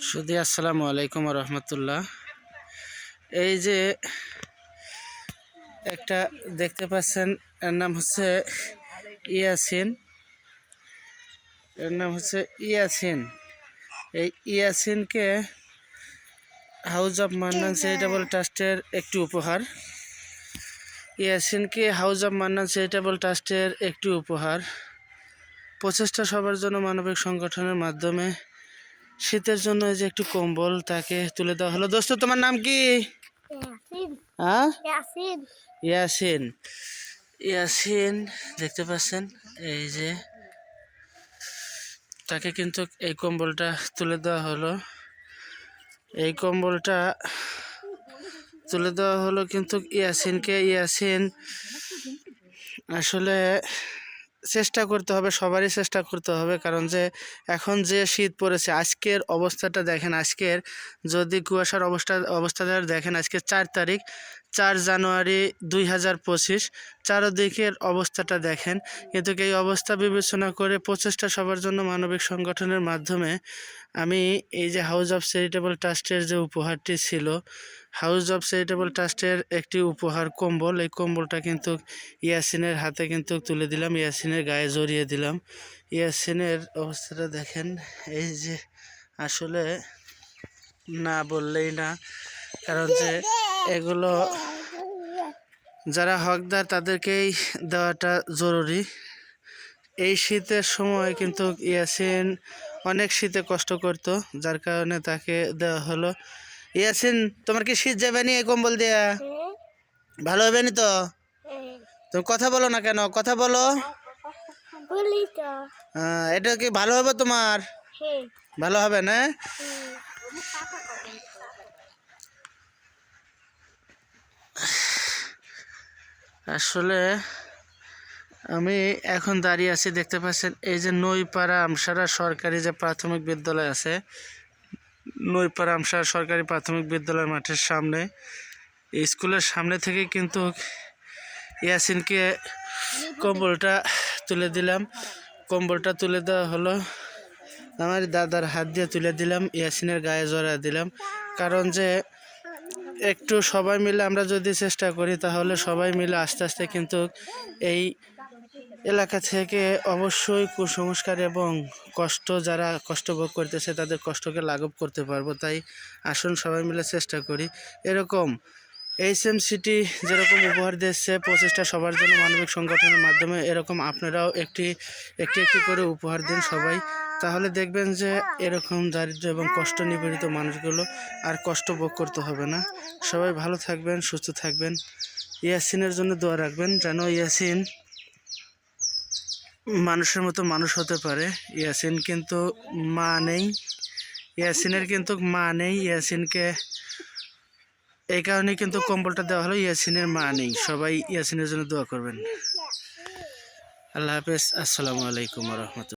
সুধী আসসালামু আলাইকুম রহমতুল্লাহ। এই যে একটা দেখতে পাচ্ছেন, এর নাম হচ্ছে ইয়াসিন। এর নাম হচ্ছে ইয়াসিন। এই ইয়াসিনকে হাউস অফ মান্নান চ্যারিটেবল ট্রাস্টের একটি উপহার। ইয়াসিনকে হাউস অফ মান্নান চ্যারিটেবল ট্রাস্টের একটি উপহার প্রচেষ্টা সবার জন্য মানবিক সংগঠনের মাধ্যমে শীতের জন্য এই যে একটু কম্বল তাকে তুলে দেওয়া হলো। দোস্ত, তোমার নাম কি? হ্যাঁ, ইয়াসিন। ইয়াসিন দেখতে পাচ্ছেন, এই যে তাকে কিন্তু এই কম্বলটা তুলে দেওয়া হলো। এই কম্বলটা তুলে দেওয়া হলো কিন্তু ইয়াসিনকে। ইয়াসিন আসলে চেষ্টা করতে হবে, সবারই চেষ্টা করতে হবে, কারণ যে এখন যে শীত পড়েছে, আজকের অবস্থাটা দেখেন। আজকের যদি কুয়াশার অবস্থাটা দেখেন, আজকে 4 তারিখ, 4 জানুয়ারি 2025, চারদিকের অবস্থাটা দেখেন। কিন্তু এই অবস্থা বিবেচনা করে প্রচেষ্টা সবার জন্য মানবিক সংগঠনের মাধ্যমে আমি এই যে হাউস অফ চ্যারিটেবল ট্রাস্টের যে উপহারটি ছিল, হাউস অফ চ্যারিটেবল ট্রাস্টের একটি উপহার কম্বল, এই কম্বলটা কিন্তু ইয়াসিনের হাতে কিন্তু তুলে দিলাম, ইয়াসিনের গায়ে জড়িয়ে দিলাম। ইয়াসিনের অবস্থাটা দেখেন, এই যে আসলে না বললেই না, কারণ যে এগুলো যারা হকদার তাদেরকেই দেওয়াটা জরুরি। এই শীতের সময় কিন্তু ইয়াসিন অনেক শীতে কষ্ট করত, যার কারণে তাকে দেওয়া হলো। ইয়াসিন, তোমার কি শীত যাবে নি এই কম্বল দিয়া? ভালো হবে নি তো? তুমি কথা বলো না কেন? কথা বলো। এটা কি ভালো হবে তোমার? ভালো হবে না? আসলে আমি এখন দাঁড়িয়ে আছি, দেখতে পাচ্ছেন এই যে নইপাড়া আমসারা সরকারি যে প্রাথমিক বিদ্যালয় আছে, নইপাড়া আমসারা সরকারি প্রাথমিক বিদ্যালয় মাঠের সামনে, এই স্কুলের সামনে থেকে কিন্তু ইয়াসিনকে কম্বলটা তুলে দিলাম। কম্বলটা তুলে দেওয়া হলো, আমার দাদার হাত দিয়ে তুলে দিলাম, ইয়াসিনের গায়ে জড়া দিলাম। কারণ যে একটু সবাই মিলে আমরা যদি চেষ্টা করি, তাহলে সবাই মিলে আস্তে আস্তে কিন্তু এই এলাকা থেকে অবশ্যই কুসংস্কার এবং কষ্ট, যারা কষ্ট ভোগ করতেছে তাদের কষ্টকে লাঘব করতে পারবো। তাই আসুন সবাই মিলে চেষ্টা করি। এরকম HMCT যেরকম উপহার দিচ্ছে প্রচেষ্টা সবার জন্য মানবিক সংগঠনের মাধ্যমে, এরকম আপনারাও একটি করে উপহার দিন সবাই। তাহলে দেখবেন যে এরকম দারিদ্র এবং কষ্ট নিপীড়িত মানুষগুলো আর কষ্ট ভোগ করতে হবে না। সবাই ভালো থাকবেন, সুস্থ থাকবেন। ইয়াসিনের জন্য দোয়া রাখবেন, যেন ইয়াসিন মানুষের মতো মানুষ হতে পারে। ইয়াসিন কিন্তু মা নেই, ইয়াসিনের কিন্তু মা নেই। ইয়াসিনকে এই কারণে কিন্তু কম্বলটা দেওয়া হলো, ইয়াসিনের মা নেই। সবাই ইয়াসিনের জন্য দোয়া করবেন। আল্লাহ হাফেজ, আসসালামু আলাইকুম রহমতুল্লাহ।